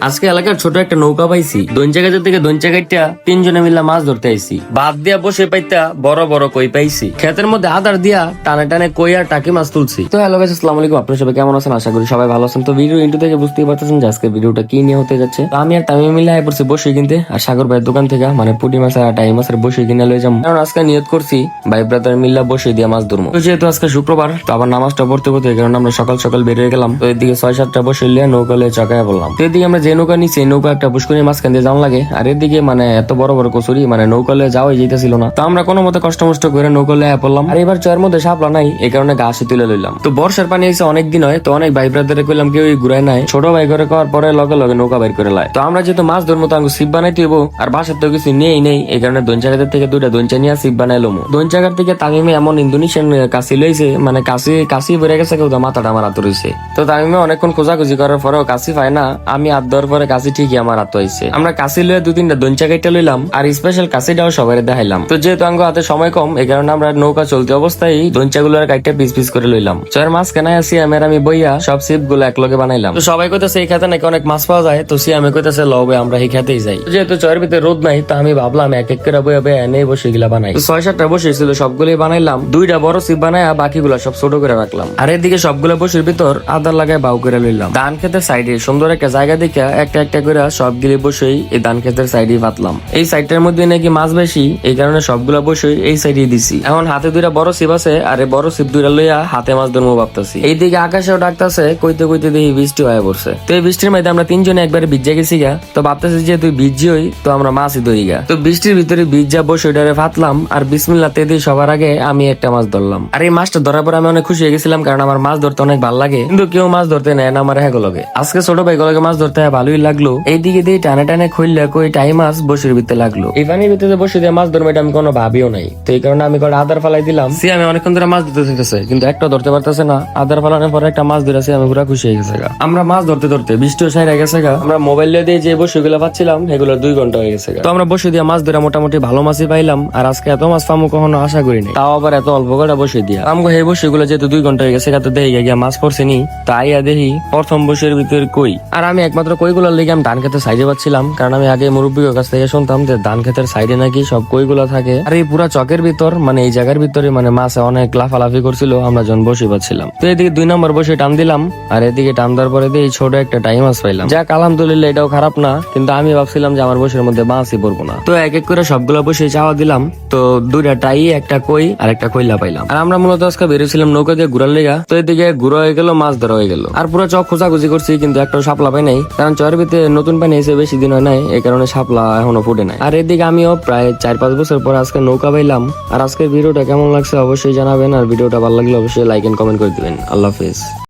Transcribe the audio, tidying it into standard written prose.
আজকে এলাকার ছোট একটা নৌকা পাইছি, দৈঞ্চা গাছের থেকে দৈঞ্চা গাইটা তিনজনে মিলে মাছ ধরতে আইছি। বাদ দিয়া বসে পাইতা বড় বড় কই পাইছি। ক্ষেতের মধ্যে আদার দিয়া টানে টানে কই আর টাকি মাছ তুলছি। তো হ্যালো গাইস, আসসালামু আলাইকুম। আপনারা সবাই কেমন আছেন? আশা করি সবাই ভালো আছেন। তো ভিডিও ইন্টু থেকে বুঝতেই পারতেছেন যে আজকে ভিডিওটা কি নিয়ে হতে যাচ্ছে। তো আমি আর তামিম মিলে আই পড়ছি বসে কিনতে, আর সাগর ভাইয়ের দোকান থেকে মানে পুঁটি মাছ আর টাই মাছের বসে কিনে লয়ে যাবো। কারণ আজকে নিয়ত করছি ভাই ব্রাদার মিল্লা বসে দিয়ে মাছ ধরবো। তো যেহেতু আজকে শুক্রবার, তো আবার নামাজটা পড়তে পড়তে কারণ আমরা সকাল সকাল বেরিয়ে গেলাম। তো এদিকে 6-7টা বসে লিয়ে নৌকা লিয়ে চাকায় বললাম। তো এদিকে আমরা যে নৌকা নিচ্ছি এই নৌকা একটা পুষ্করিণী মাঝখান দিয়ে যাওয়া লাগে, আর এদিকে মানে এত বড় বড় কচুরি মানে নৌকা লিয়ে যাওয়াই যেতেছিল না। তো আমরা কোনো মতে কষ্ট মষ্ট করে নৌকা লিয়ে পড়লাম। আর এবার চয়ের মধ্যে সাপলা নাই, এই কারণে ঘাসে তুলে লইলাম। তো বর্ষার পানি এসে অনেকদিন হয়, তো অনেক ভাই ব্রাদারে কইলাম কেউ ঘুরায় নাই, ছোট ভাই করে করার পরে লগে লগে নৌকা বাইর করে লাই। তো আমরা যেহেতু মাছ ধরবো তো আমি সিপ বানাইতে হইব, আর বাসার তো কিছু নেই নেই, এই কারণে দৈঞ্চাগাতের থেকে দুইটা দৈঞ্চা নিয়ে সিপ বানাইলাম। দৈঞ্চাগার থেকে তামিমে এমন ইন্দোনেশিয়ান কাশি লইছে, মানে কাশি বেড়ে গেছে, কেউ মাথাটা আমার হাত রয়েছে। তো তামিমে অনেকক্ষণ খোঁজাখুঁজি করার পরেও কাশি পায় না, আমি হাত দেওয়ার পরে কাশি ঠিকই আমার হাত হয়েছে। আমরা কাশি লইয়া 2-3টা দৈঞ্চা গাইটা লইলাম, আর স্পেশাল কাশিটাও সবাই দেখাইলাম। তো যেহেতু আঙ্গ হাতে সময় কম, এই কারণে আমরা নৌকা চলতি অবস্থায় দৈঞ্চা গুলোর কাইটা পিস পিস করে লইলাম। চয়ের মাছ কেনাই আসি আমি বইয়া সব সিপ গুলো একলগে বানাইলাম। তো সবাই কইতেছে এই খাতে নাকি অনেক মাছ পাওয়া যায়, তো সিয়ামে কইতেছে লবে আমরা এই খাতেই যাই। যেহেতু চয়ের ভিতরে রোদ নাই, তো আমি ভাবলাম এক এক করে বইয়া বইয়া এনে বসে গিলা বানাই। তো 6-7টা বসে ছিল, সবগুলোই বানাইলাম। 2টা বড় সিপ বানায়া বাকিগুলো সব ছোট করে রাখলাম। আর এদিকে সবগুলো বসের ভিতর আদার লাগায় বাউ করে লইলাম। ধান খেতের সাইডে সুন্দর একটা জায়গা দেখে একটা একটা করে সবগুলি বসেই এই ধান খেতের সাইডে পাতলাম। এই সাইডটার মধ্যে নাকি মাছ বেশি, এই কারণে সবগুলা বসে এই সাইডে দিছি। এখন হাতে 2টা বড় সিপ আছে, আর এই বড় সিপ 2টা লইয়া হাতে মাছ ধরবো ভাবতেছি। এইদিকে আকাশেও ডাকতেছে, কইতে কইতে দেখি বৃষ্টি হয়ে পড়ছে। তো এই বৃষ্টির মধ্যে আমরা 3জনে একবারে ভিজে গেছি গা। তো ভাবতেছি যে তুই ভিজি হই, তো আমরা মাছই ধরি গা। তো বৃষ্টির ভিতরে ভিজা বসে ওইটারে ফাতলাম, আর বিসমিল্লাতে দিয়ে সবার আগে আমি একটা মাছ ধরলাম। আর এই মাছটা ধরার পর আমি অনেক খুশি হয়ে গেছিলাম, কারণ আমার মাছ ধরতে অনেক ভালো লাগে, কিন্তু কেউ মাছ ধরতে নেয় না আমার হেগলগে। আজকে ছোট ভাই গলগে মাছ ধরতে ভালোই লাগলো। এইদিকে দিয়ে টানে টানে খুললে কই টাই মাছ বসির ভিতরে লাগলো। এই পানির ভিতরে বসে দিয়ে মাছ ধরবো এটা আমি কোনো ভাবিও নাই। তো এই কারণে আমি কটা আদার ফালাই দিলাম। সে আমি অনেকক্ষণ ধরে মাছ ধরতে থাকতেছে, কিন্তু একটা ধরতে পারতেছে না। আদার ফালানোর পরে একটা মাছ ধরেছে, আমি পুরো খুশি হয়ে গেছে গা। আমরা মাছ ধরতে ধরতে বৃষ্টিও সাইরা গেছে গা। আমরা মোবাইল দিয়ে যে বসে গুলো পাচ্ছিলাম সেগুলো 2 ঘন্টা হয়ে গেছে গা। তো আমরা বসে দিয়ে মাছ ধরে মোটামুটি ভালো মাছই পাইলাম। আর আজকে এত মাছ পাবো কখনো আশা করিনি, তাও আবার এত অল্প করে বসে দিয়া আমগো এই বসে গুলো যেহেতু 2 ঘন্টা হয়ে গেছে গা। তো দেখি গিয়া মাছ পড়ছে নি, তাই দেখি প্রথম বসের ভিতরে কই। আর আমি একমাত্র কইগুলোর লেগে আমি ধান খেতের সাইডে পাচ্ছিলাম, কারণ আমি আগে মুরব্বীর কাছ থেকে শুনতাম যে ধান খেতের সাইডে নাকি সব কইগুলো থাকে। আর এই পুরা চকের ভিতর মানে এই জায়গার ভিতরে মানে মাছ অনেক লাফালাফি করছিল, আমরা যখন বসে পাচ্ছিলাম। তো এদিকে 2 নম্বর বসে টান দিলাম, আর এদিকে টান দেওয়ার পরে দিয়ে ছোট একটা টাই মাছ পাইলাম। যাক আলহামদুলিল্লাহ, এটাও খারাপ না, কিন্তু আমি ভাবছিলাম যে আমার বসের মধ্যে মাছই পড়বো না। তো এক এক করে সবগুলো বসে চাওয়া দিলাম। তো 2টা টাই, একটা কই আর একটা কইলা পাইলাম। আর আমরা মূলত আজকে বেরিয়েছিলাম নৌকা দিয়ে ঘুরার লেগা। তো এদিকে ঘুরা হয়ে গেল, মাছ ধরা হয়ে গেল। আর পুরো চক খোঁজাখুঁজি করছি, কিন্তু একটাও শাপলা পাই নাই, কারণ চরের ভিতরে নতুন পানি এসে বেশি দিন হয় নাই, এই কারণে শাপলা এখনো ফুটে নাই। আর এদিকে আমিও প্রায় 4-5 বছর পর আজকে নৌকা পাইলাম। আর আজকের ভিডিওটা কেমন লাগছে অবশ্যই জানাবেন, আর ভিডিওটা ভালো লাগলে অবশ্যই লাইক এন্ড কমেন্ট করে দিবেন। আল্লাহ হাফেজ।